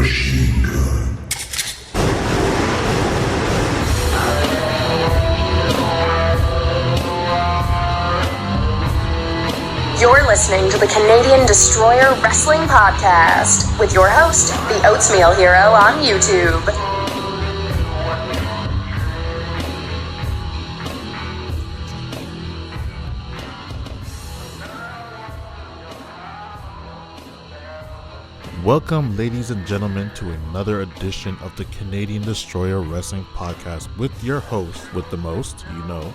Machine Gun. You're listening to the Canadian Destroyer Wrestling Podcast with your host, the Oatmeal Hero on YouTube. Welcome, ladies and gentlemen, to another edition of the Canadian Destroyer Wrestling Podcast with your host, with the most,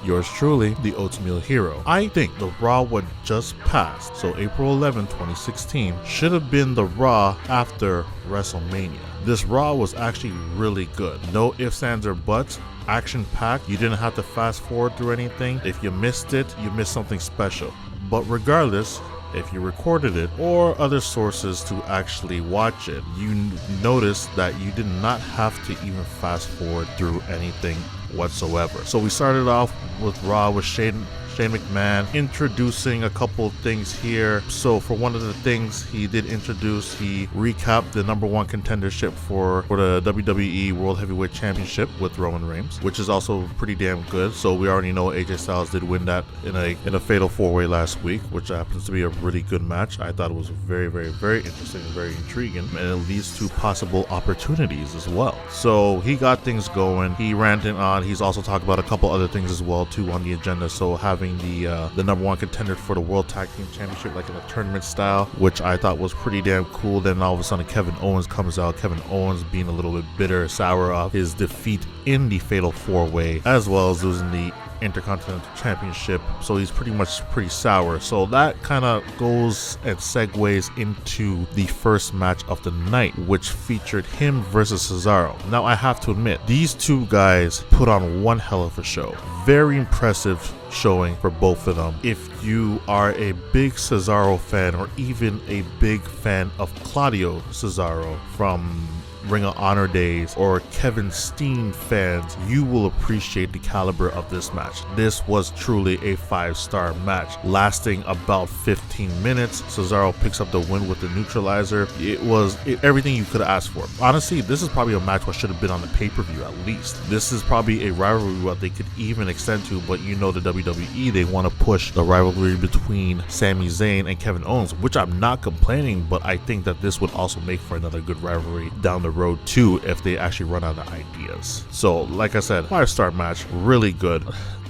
yours truly, the Oatmeal Hero. I think the Raw what just passed, so April 11, 2016, should have been the Raw after WrestleMania. This Raw was actually really good. No ifs, ands, or buts. Action-packed. You didn't have to fast forward through anything. If you missed it, you missed something special. But regardless, if you recorded it or other sources to actually watch it, you notice that you did not have to even fast forward through anything whatsoever. So we started off with Raw with Shane McMahon introducing a couple of things here. So for one of the things he did introduce, he recapped the number one contendership for the WWE World Heavyweight Championship with Roman Reigns, which is also pretty damn good. So we already know AJ Styles did win that in a fatal four-way last week, which happens to be a really good match. I thought it was very, very, very interesting and very intriguing, and it leads to possible opportunities as well. So he got things going. He ranted on. He's also talked about a couple other things as well too on the agenda. So having the number one contender for the World Tag Team Championship like in a tournament style, which I thought was pretty damn cool. Then all of a sudden Kevin Owens comes out. Kevin Owens being a little bit bitter, sour off his defeat in the fatal four-way, as well as losing the Intercontinental Championship, so he's pretty sour. So that kind of goes and segues into the first match of the night, which featured him versus Cesaro. Now I have to admit, these two guys put on one hell of a show. Very impressive showing for both of them. If you are a big Cesaro fan or even a big fan of Claudio Cesaro from Ring of Honor days or Kevin Steen fans, you will appreciate the caliber of this match. This was truly a 5-star match, lasting about 15 minutes. Cesaro picks up the win with the neutralizer. It was everything you could ask for. Honestly, this is probably a match what should have been on the pay-per-view at least. This is probably a rivalry what they could even extend to, but you know the WWE, they want to push the rivalry between Sami Zayn and Kevin Owens, which I'm not complaining, but I think that this would also make for another good rivalry down the road too if they actually run out of ideas. So like I said, 5-star match, really good.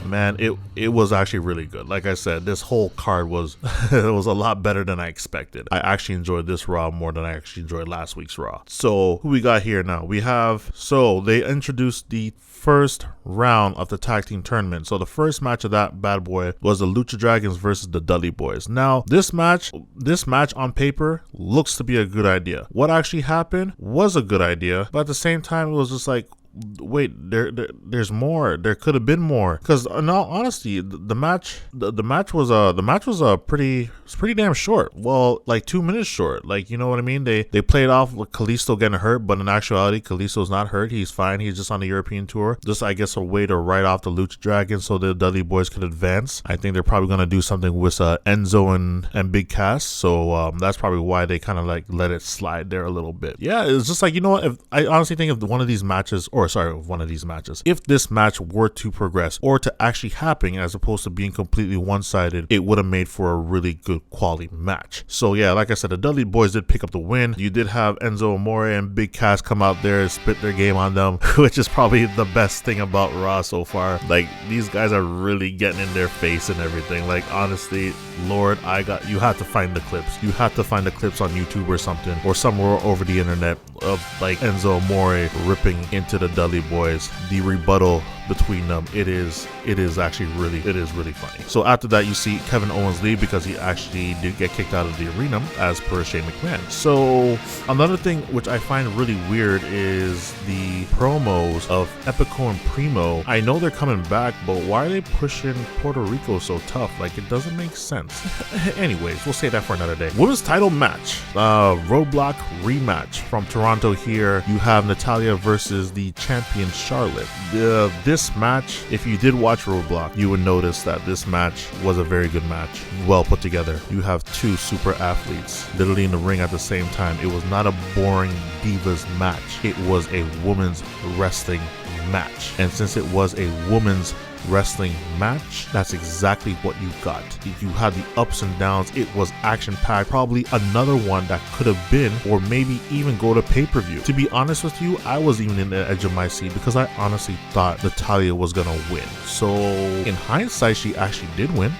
Man, it was actually really good. Like I said, this whole card was it was a lot better than I expected. I actually enjoyed this Raw more than I actually enjoyed last week's Raw. So who we got here now? They introduced the first round of the tag team tournament. So the first match of that bad boy was the Lucha Dragons versus the Dudley Boys. Now this match on paper looks to be a good idea. What actually happened was a good idea, but at the same time it was just like, wait, there's more. There could have been more. Because in all honesty, the match was pretty damn short. Well, like 2 minutes short. Like, you know what I mean? They played off with Kalisto getting hurt, but in actuality, Kalisto's not hurt. He's fine. He's just on the European tour. Just, I guess, a way to write off the Lucha Dragons so the Dudley Boys could advance. I think they're probably gonna do something with Enzo and Big Cass. So that's probably why they kind of like let it slide there a little bit. Yeah, it's just like, you know what? I honestly think if one of these matches, if this match were to progress or to actually happen as opposed to being completely one-sided, it would have made for a really good quality match. So yeah, like I said, the Dudley Boys did pick up the win. You did have Enzo Amore and Big Cass come out there and spit their game on them, which is probably the best thing about Raw so far. Like, these guys are really getting in their face and everything. Like, honestly, Lord, you have to find the clips. You have to find the clips on YouTube or something, or somewhere over the internet of like Enzo Amore ripping into the Dudley Boys. The rebuttal between them, it is actually really funny. So after that, you see Kevin Owens leave because he actually did get kicked out of the arena as per Shane McMahon. So another thing which I find really weird is the promos of Epico and Primo. I know they're coming back, but why are they pushing Puerto Rico so tough? Like, it doesn't make sense. Anyways, we'll save that for another day. Women's title match, Roadblock rematch from Toronto here. You have Natalya versus the champion Charlotte. This this match, if you did watch Roadblock, you would notice that this match was a very good match, well put together. You have two super athletes literally in the ring at the same time. It was not a boring divas match. It was a women's wrestling match. And since it was a women's wrestling match, that's exactly what you got. You had the ups and downs. It was action packed. Probably another one that could have been, or maybe even go to pay-per-view. To be honest with you, I was even in the edge of my seat because I honestly thought Natalya was gonna win. So in hindsight, she actually did win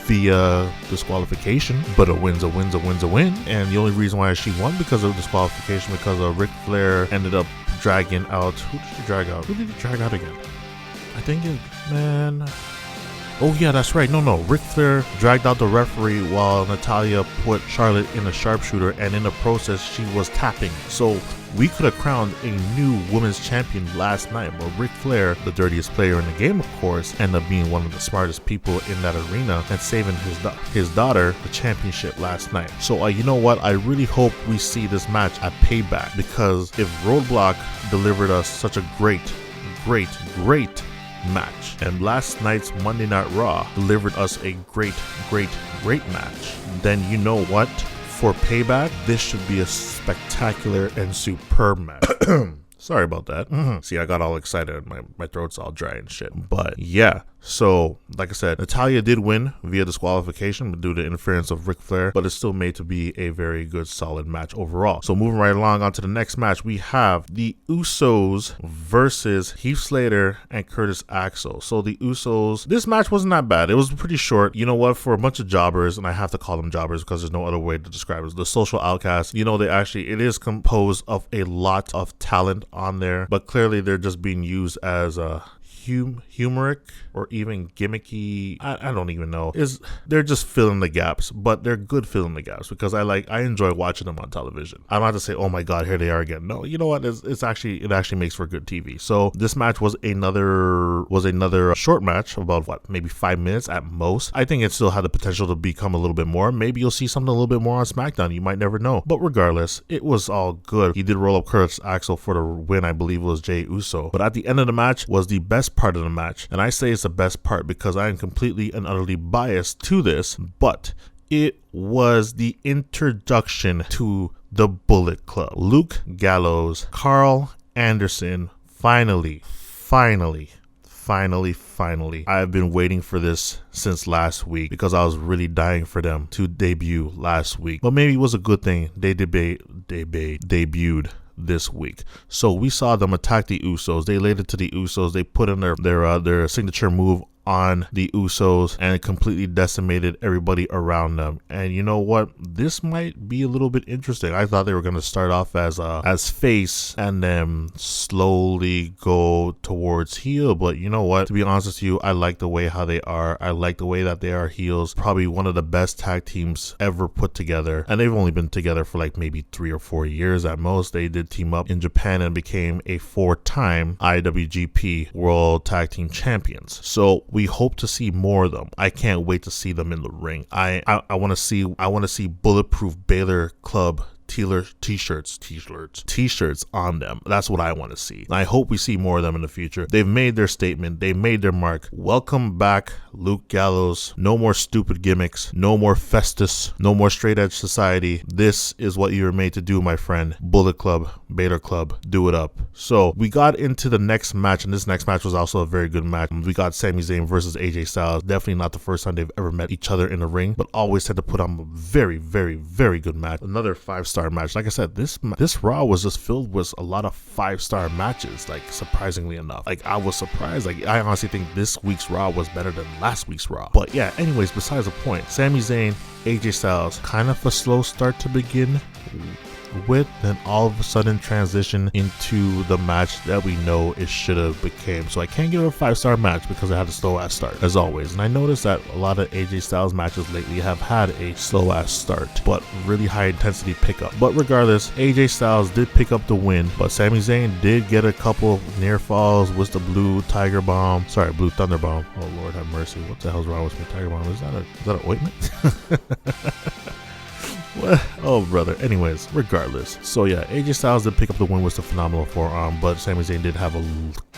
via disqualification, but a win's a win's a win's a win. And the only reason why she won because of disqualification, because Ric Flair ended up dragging out. Who did he drag out? Who did he drag out again? I think it, man. Oh yeah, that's right. No. Ric Flair dragged out the referee while Natalya put Charlotte in a sharpshooter, and in the process, she was tapping. So we could have crowned a new women's champion last night, but Ric Flair, the dirtiest player in the game, of course, ended up being one of the smartest people in that arena and saving his daughter the championship last night. So you know what? I really hope we see this match at Payback, because if Roadblock delivered us such a great match, and last night's Monday Night Raw delivered us a great match, then you know what? For Payback, this should be a spectacular and superb match. Sorry about that. See, I got all excited. My throat's all dry and shit. But yeah, so like I said, Natalya did win via disqualification due to interference of Ric Flair, but it's still made to be a very good, solid match overall. So moving right along on to the next match, we have the Usos versus Heath Slater and Curtis Axel. So the Usos, this match wasn't that bad. It was pretty short. You know what? For a bunch of jobbers, and I have to call them jobbers because there's no other way to describe it, the social outcasts, you know, it is composed of a lot of talent on there, but clearly they're just being used as a humoric or even gimmicky. I don't even know. They're just filling the gaps, but they're good filling the gaps because I enjoy watching them on television. I'm not to say, oh my god, here they are again. No, you know what? It actually makes for good TV. So this match was another short match, about maybe 5 minutes at most. I think it still had the potential to become a little bit more. Maybe you'll see something a little bit more on SmackDown. You might never know. But regardless, it was all good. He did roll up Curtis Axel for the win. I believe it was Jey Uso. But at the end of the match was the best part of the match, and I say it's the best part because I am completely and utterly biased to this, but it was the introduction to the Bullet Club. Luke Gallows, Carl Anderson, finally, I've been waiting for this since last week because I was really dying for them to debut last week, but maybe it was a good thing they debuted this week. So we saw them attack the Usos. They laid it to the Usos. They put in their signature move on the Usos and completely decimated everybody around them. And you know what? This might be a little bit interesting. I thought they were going to start off as face and then slowly go towards heel, but you know what? To be honest with you, I like the way how they are. I like the way that they are heels. Probably one of the best tag teams ever put together, and they've only been together for like maybe 3 or 4 years at most. They did team up in Japan and became a 4-time IWGP World Tag Team Champions. So we hope to see more of them. I can't wait to see them in the ring. I want to see Bulletproof Baylor Club t-shirts on them. That's what I want to see. And I hope we see more of them in the future. They've made their statement. They made their mark. Welcome back, Luke Gallows. No more stupid gimmicks. No more Festus. No more straight edge society. This is what you were made to do, my friend. Bullet Club, Baylor Club, do it up. So we got into the next match, and this next match was also a very good match. We got Sami Zayn versus AJ Styles. Definitely not the first time they've ever met each other in the ring, but always had to put on a very, very, very good match. Another 5-star match. Like I said, this Raw was just filled with a lot of 5-star matches, like surprisingly enough. Like I was surprised. Like I honestly think this week's Raw was better than last week's Raw. But yeah, anyways, besides the point, Sami Zayn, AJ Styles, kind of a slow start to begin with, then all of a sudden transition into the match that we know it should have became. So I can't give it a 5-star match because it had a slow ass start, as always. And I noticed that a lot of AJ Styles matches lately have had a slow ass start, but really high intensity pickup. But regardless, AJ Styles did pick up the win, but Sami Zayn did get a couple near falls with the Blue Thunder Bomb. Oh Lord have mercy. What the hell's wrong with me? Tiger Bomb. Is that an ointment? What? Oh, brother. Anyways, regardless. So yeah, AJ Styles did pick up the win with the phenomenal forearm, but Sami Zayn did have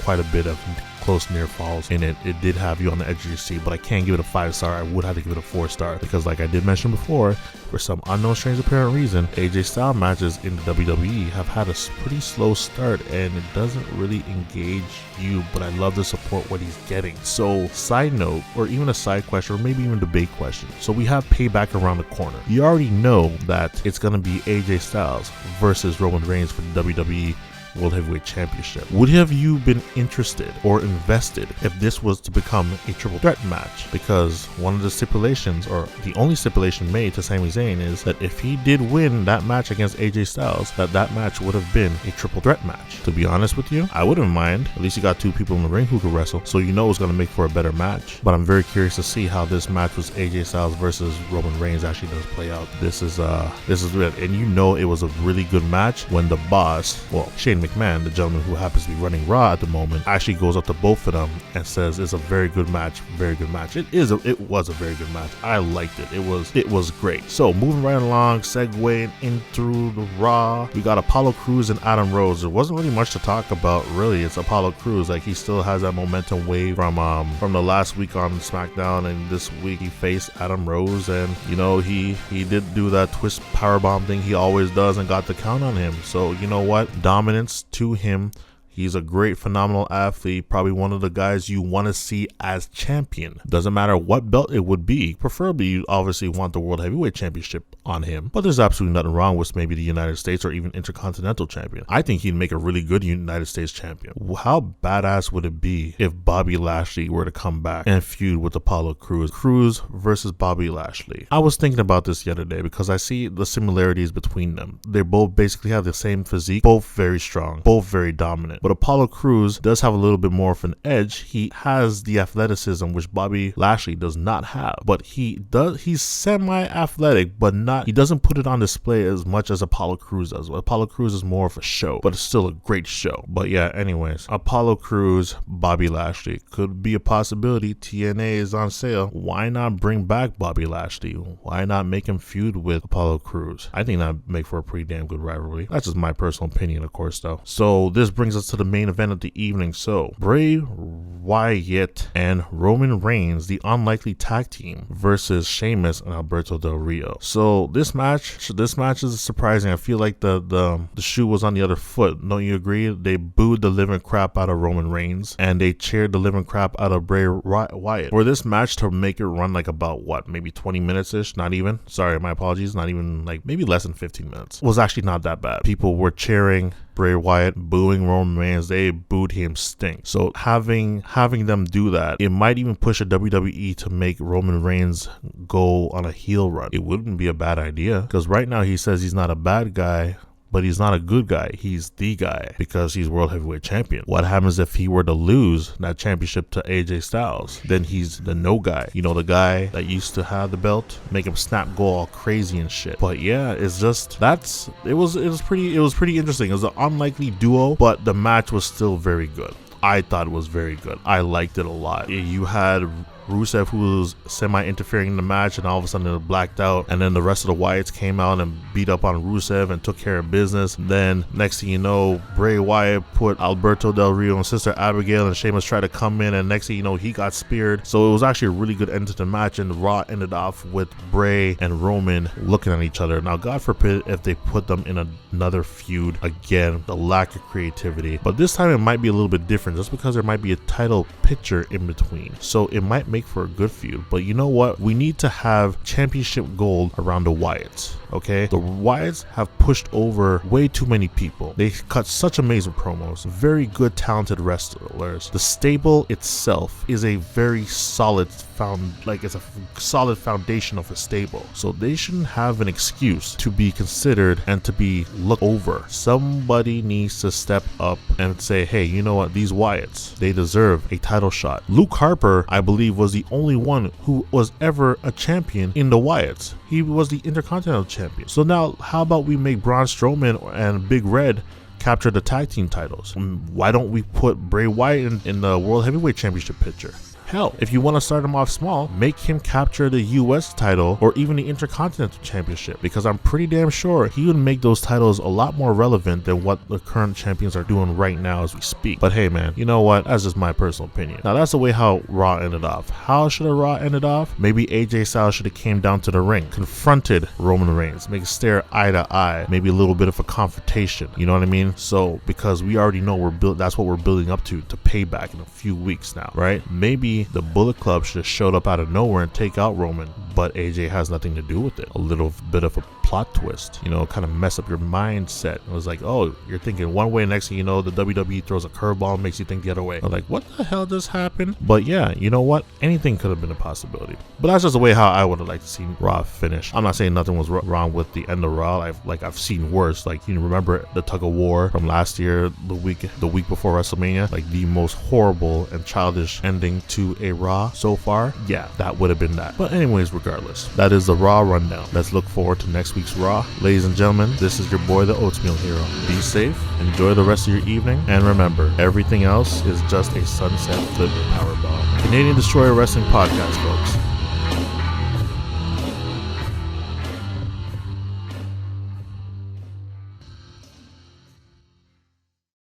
quite a bit of close near falls in it. It did have you on the edge of your seat, but I can't give it a 5-star. I would have to give it a 4-star because, like I did mention before, for some unknown strange apparent reason, AJ Styles matches in WWE have had a pretty slow start and it doesn't really engage you, but I love to support what he's getting. So, side note, or even a side question, or maybe even debate question. So we have Payback around the corner. You already know that it's going to be AJ Styles versus Roman Reigns for the WWE World Heavyweight Championship. Would have you been interested or invested if this was to become a triple threat match? Because one of the stipulations, or the only stipulation made to Sami Zayn, is that if he did win that match against AJ Styles, that match would have been a triple threat match. To be honest with you, I wouldn't mind. At least you got two people in the ring who could wrestle, so you know it's going to make for a better match. But I'm very curious to see how this match with AJ Styles versus Roman Reigns actually does play out. This is good, and you know it was a really good match when the boss, well, Shane McMahon, the gentleman who happens to be running Raw at the moment, actually goes up to both of them and says it's a very good match, very good match. It was a very good match. I liked it. It was great. So moving right along, segueing in through the Raw, we got Apollo Crews and Adam Rose. There wasn't really much to talk about, really. It's Apollo Crews. Like, he still has that momentum wave from the last week on SmackDown, and this week he faced Adam Rose, and you know he did do that twist powerbomb thing he always does and got the count on him. So you know what? Dominance to him. He's a great, phenomenal athlete, probably one of the guys you want to see as champion. Doesn't matter what belt it would be. Preferably, you obviously want the World Heavyweight Championship on him, but there's absolutely nothing wrong with maybe the United States or even Intercontinental Champion. I think he'd make a really good United States champion. How badass would it be if Bobby Lashley were to come back and feud with Apollo Crews? Crews versus Bobby Lashley. I was thinking about this the other day because I see the similarities between them. They both basically have the same physique, both very strong, both very dominant. But Apollo Crews does have a little bit more of an edge. He has the athleticism which Bobby Lashley does not have. But he's semi-athletic, but he doesn't put it on display as much as Apollo Crews does. Apollo Crews is more of a show, but it's still a great show. But yeah, anyways, Apollo Crews, Bobby Lashley could be a possibility. TNA is on sale. Why not bring back Bobby Lashley? Why not make him feud with Apollo Crews? I think that'd make for a pretty damn good rivalry. That's just my personal opinion, of course, though. So this brings us to the main event of the evening. So Bray Wyatt and Roman Reigns, the unlikely tag team, versus Sheamus and Alberto Del Rio. So this match is surprising. I feel like the shoe was on the other foot. Don't you agree? They booed the living crap out of Roman Reigns and they cheered the living crap out of Bray Wyatt for this match to make it run like about maybe 20 minutes ish. Not even. Sorry, my apologies. Not even, like maybe less than 15 minutes. It was actually not that bad. People were cheering Bray Wyatt, booing Roman Reigns. They booed him stink. So having them do that, it might even push a WWE to make Roman Reigns go on a heel run. It wouldn't be a bad idea because right now he says he's not a bad guy, but he's not a good guy. He's the guy because he's World Heavyweight Champion. What happens if he were to lose that championship to AJ Styles? Then he's the no guy. You know, the guy that used to have the belt, make him snap, go all crazy and shit. But yeah, it's just it was pretty interesting. It was an unlikely duo, but the match was still very good. I thought it was very good. I liked it a lot. You had Rusev, who was semi-interfering in the match, and all of a sudden it blacked out, and then the rest of the Wyatts came out and beat up on Rusev and took care of business. Then next thing you know, Bray Wyatt put Alberto Del Rio and Sister Abigail, and Sheamus tried to come in, and next thing you know, he got speared. So it was actually a really good end to the match, and Raw ended off with Bray and Roman looking at each other. Now, God forbid if they put them in another feud again, the lack of creativity. But this time it might be a little bit different, just because there might be a title picture in between. So it might make for a good feud. But you know what? We need to have championship gold around the Wyatts. Okay, the Wyatts have pushed over way too many people. They cut such amazing promos, very good, talented wrestlers. The stable itself is a very solid it's a solid foundation of a stable. So they shouldn't have an excuse to be considered and to be looked over. Somebody needs to step up and say, hey, you know what? These Wyatts, they deserve a title shot. Luke Harper, I believe, was the only one who was ever a champion in the Wyatts. He was the Intercontinental Champion. So now, how about we make Braun Strowman and Big Red capture the tag team titles? Why don't we put Bray Wyatt in the World Heavyweight Championship picture? Hell, if you want to start him off small, make him capture the US title or even the Intercontinental Championship, because I'm pretty damn sure he would make those titles a lot more relevant than what the current champions are doing right now as we speak. But hey man, you know what? That's just my personal opinion. Now that's the way how Raw ended off. How should a Raw ended off? Maybe AJ Styles should have came down to the ring, confronted Roman Reigns, make it stare eye to eye, maybe a little bit of a confrontation. You know what I mean? So because we already know that's what we're building up to Payback in a few weeks now, right? Maybe the Bullet Club should have showed up out of nowhere and take out Roman, but AJ has nothing to do with it. A little bit of a plot twist, you know, kind of mess up your mindset. It was like, oh, you're thinking one way, next thing you know, the WWE throws a curveball and makes you think the other way. I'm like, what the hell just happened? But yeah, you know what? Anything could have been a possibility. But that's just the way how I would have liked to see Raw finish. I'm not saying nothing was wrong with the end of Raw. I've seen worse. Like, you remember the tug of war from last year, the week before WrestleMania, like the most horrible and childish ending to a Raw so far. Yeah, that would have been that. But anyways, regardless, that is the Raw rundown. Let's look forward to next week's Raw. Ladies and gentlemen, this is your boy, the Oatmeal Hero. Be safe, enjoy the rest of your evening, and remember, everything else is just a sunset flip powerbomb. Canadian Destroyer Wrestling Podcast, folks.